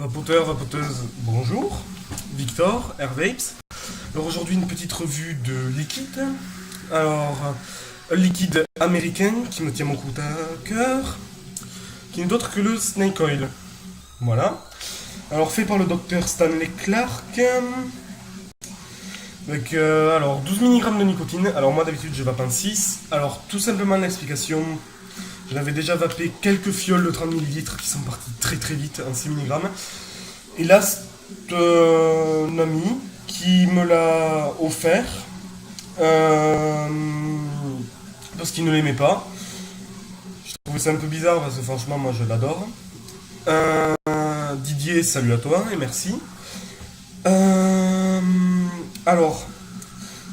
Vapoteur, vapoteuse, bonjour. Victor, Airvapes. Alors aujourd'hui une petite revue de liquide. Alors, un liquide américain qui me tient beaucoup à cœur, qui n'est d'autre que le Snake Oil. Voilà. Alors fait par le docteur Stanley Clark. Avec alors 12 mg de nicotine. Alors moi d'habitude je vape en 6. Alors tout simplement l'explication. Je l'avais déjà vapé quelques fioles de 30 ml qui sont parties très très vite en 6 mg. Et là, c'est un ami qui me l'a offert parce qu'il ne l'aimait pas. Je trouvais ça un peu bizarre parce que franchement, moi je l'adore. Didier, salut à toi et merci. Alors,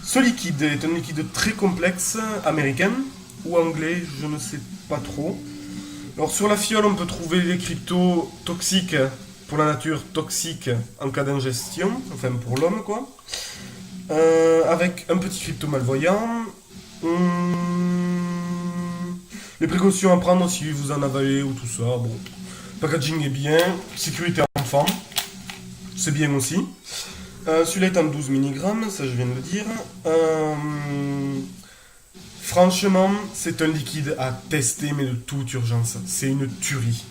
ce liquide est un liquide très complexe, américain ou anglais, je ne sais pas trop. Alors sur la fiole, on peut trouver les cryptos toxiques pour la nature, toxiques en cas d'ingestion, enfin pour l'homme quoi. Avec un petit crypto malvoyant. Les précautions à prendre si vous en avalez ou tout ça. Bon, packaging est bien, sécurité enfant, c'est bien aussi. Celui-là est en 12 mg, ça je viens de le dire. Franchement, c'est un liquide à tester, mais de toute urgence. C'est une tuerie.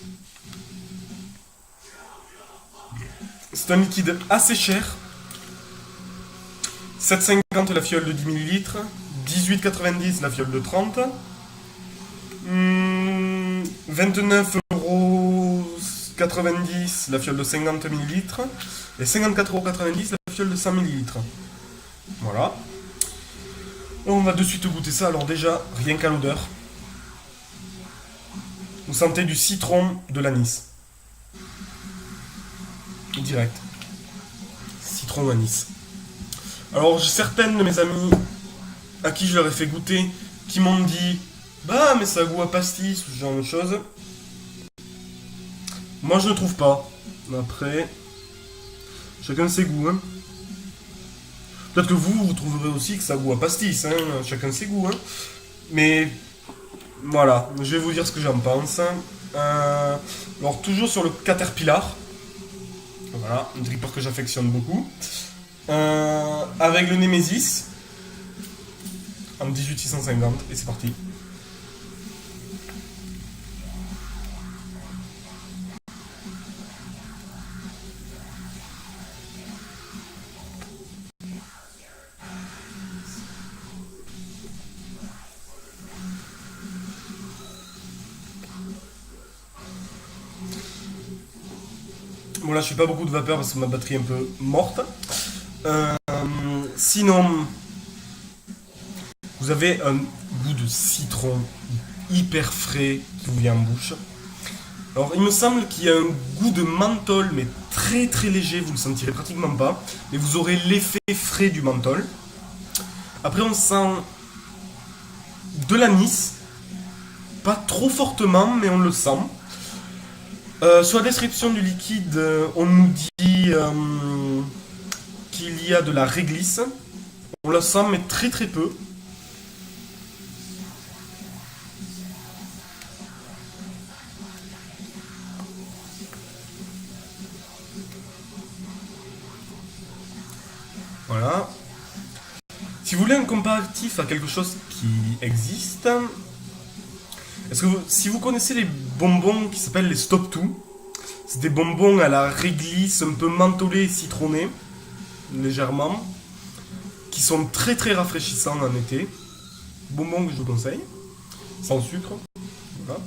C'est un liquide assez cher. 7,50 la fiole de 10 ml, 18,90 la fiole de 30, 29,90€ la fiole de 50 ml et 54,90€ la fiole de 100 ml. Voilà. On va de suite goûter ça. Alors déjà, rien qu'à l'odeur, vous sentez du citron, de l'anis. Direct. Citron, anis. Alors j'ai certaines de mes amies à qui je leur ai fait goûter qui m'ont dit bah mais ça a goût à pastis ou ce genre de choses. Moi je ne trouve pas. Après, chacun ses goûts. Hein. Peut-être que vous trouverez aussi que ça a goût à pastis. Hein. Chacun ses goûts. Hein. Mais voilà, je vais vous dire ce que j'en pense. Alors toujours sur le Caterpillar. Voilà, un dripper que j'affectionne beaucoup. Avec le Nemesis en 18650 et c'est parti. Bon là je fais pas beaucoup de vapeur parce que ma batterie est un peu morte. Sinon, vous avez un goût de citron hyper frais qui vous vient en bouche. Alors il me semble qu'il y a un goût de menthol mais très très léger, vous ne le sentirez pratiquement pas. Mais vous aurez l'effet frais du menthol. Après on sent de l'anis, pas trop fortement mais on le sent. Sur la description du liquide, on nous dit qu'il y a de la réglisse. On la sent mais très très peu. Voilà. Si vous voulez un comparatif à quelque chose qui existe, est-ce que si vous connaissez les bonbons qui s'appellent les Stop 2, c'est des bonbons à la réglisse un peu mentholés et citronnés, légèrement, qui sont très très rafraîchissants en été. Bonbons que je vous conseille, sans sucre. Voilà.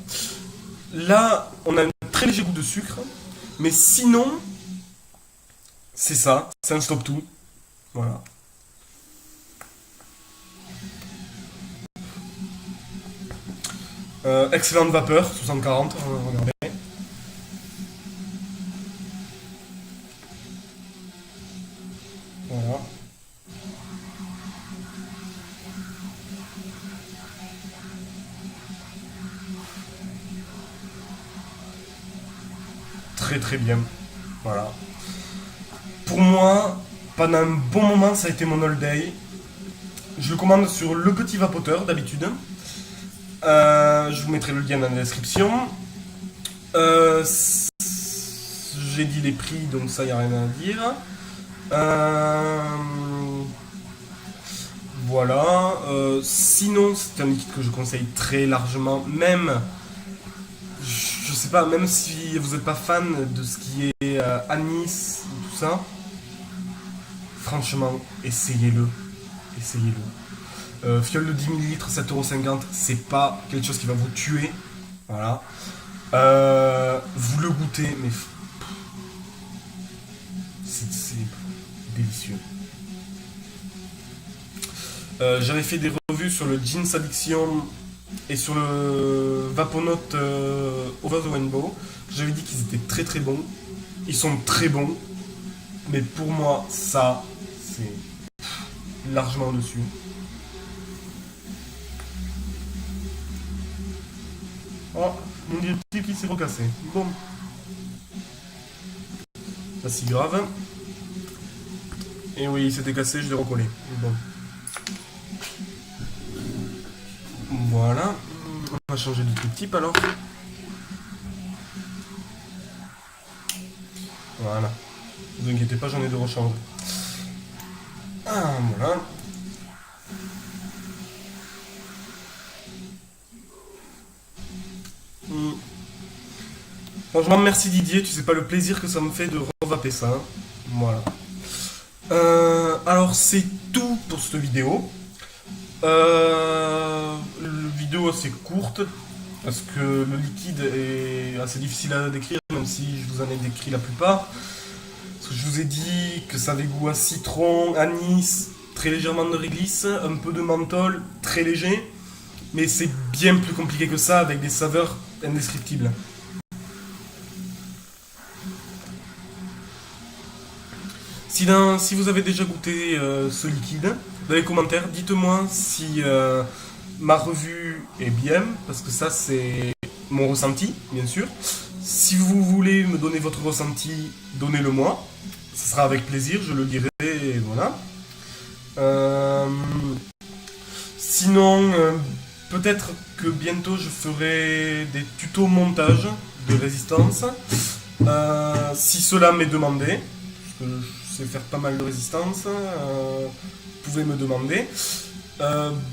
Là, on a un très léger goût de sucre, mais sinon, c'est ça, c'est un Stop 2. Voilà. Excellente vapeur, 60-40, regardez. Voilà. Très très bien. Voilà. Pour moi, pendant un bon moment, ça a été mon all day. Je le commande sur le petit vapoteur d'habitude. Je vous mettrai le lien dans la description. j'ai dit les prix, donc ça, y a rien à dire. Euh, Voilà. Sinon, c'est un liquide que je conseille très largement, même, je sais pas, même si vous n'êtes pas fan de ce qui est anis ou tout ça, franchement, essayez-le. Essayez-le. Fiole de 10 ml, 7,50€, c'est pas quelque chose qui va vous tuer. Voilà. Vous le goûtez, mais c'est délicieux. J'avais fait des revues sur le Jeans Addiction et sur le Vaponote Over the Rainbow. J'avais dit qu'ils étaient très très bons. Ils sont très bons. Mais pour moi, ça, c'est largement au-dessus. Oh, mon dieu, qui s'est recassé. Bon, pas si grave. Et oui, il s'était cassé, je l'ai recollé. Bon, voilà. On va changer de type alors. Voilà. Ne vous inquiétez pas, j'en ai de rechange. Ah, voilà. Hmm. Franchement, merci Didier, tu sais pas le plaisir que ça me fait de revaper ça. Voilà. Alors, c'est tout pour cette vidéo. Une vidéo assez courte, parce que le liquide est assez difficile à décrire, même si je vous en ai décrit la plupart. Parce que je vous ai dit que ça avait goût à citron, anis, très légèrement de réglisse, un peu de menthol, très léger. Mais c'est bien plus compliqué que ça, avec des saveurs indescriptibles. Si vous avez déjà goûté ce liquide, dans les commentaires, dites-moi si ma revue est bien, parce que ça c'est mon ressenti, bien sûr. Si vous voulez me donner votre ressenti, donnez-le moi. Ce sera avec plaisir, je le lirai, et voilà. Euh, Sinon, peut-être que bientôt je ferai des tutos montage de résistance. Si cela m'est demandé, parce que je sais faire pas mal de résistance, vous pouvez me demander.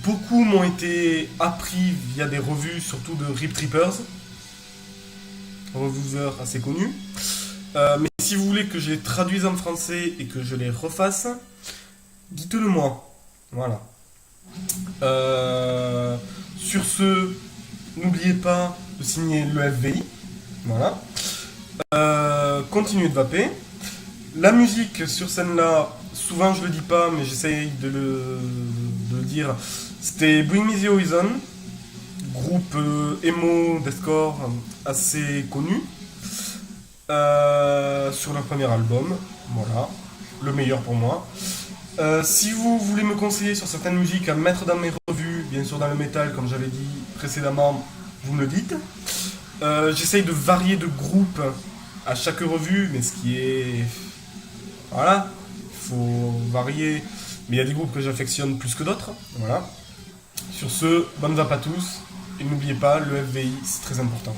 Beaucoup m'ont été appris via des revues, surtout de Rip Trippers, reviewers assez connus. Mais si vous voulez que je les traduise en français et que je les refasse, dites-le moi. Voilà. Sur ce, n'oubliez pas de signer le FVI. Voilà. Continuez de vaper. La musique sur scène-là, souvent je le dis pas, mais j'essaye de le dire. C'était Bring Me the Horizon, groupe emo deathcore assez connu, sur leur premier album. Voilà, le meilleur pour moi. Si vous voulez me conseiller sur certaines musiques à mettre dans mes revues, bien sûr dans le métal, comme j'avais dit précédemment, vous me le dites. J'essaye de varier de groupes à chaque revue, mais ce qui est... Voilà, il faut varier. Mais il y a des groupes que j'affectionne plus que d'autres. Voilà. Sur ce, bonne vape à tous. Et n'oubliez pas, le FVI, c'est très important.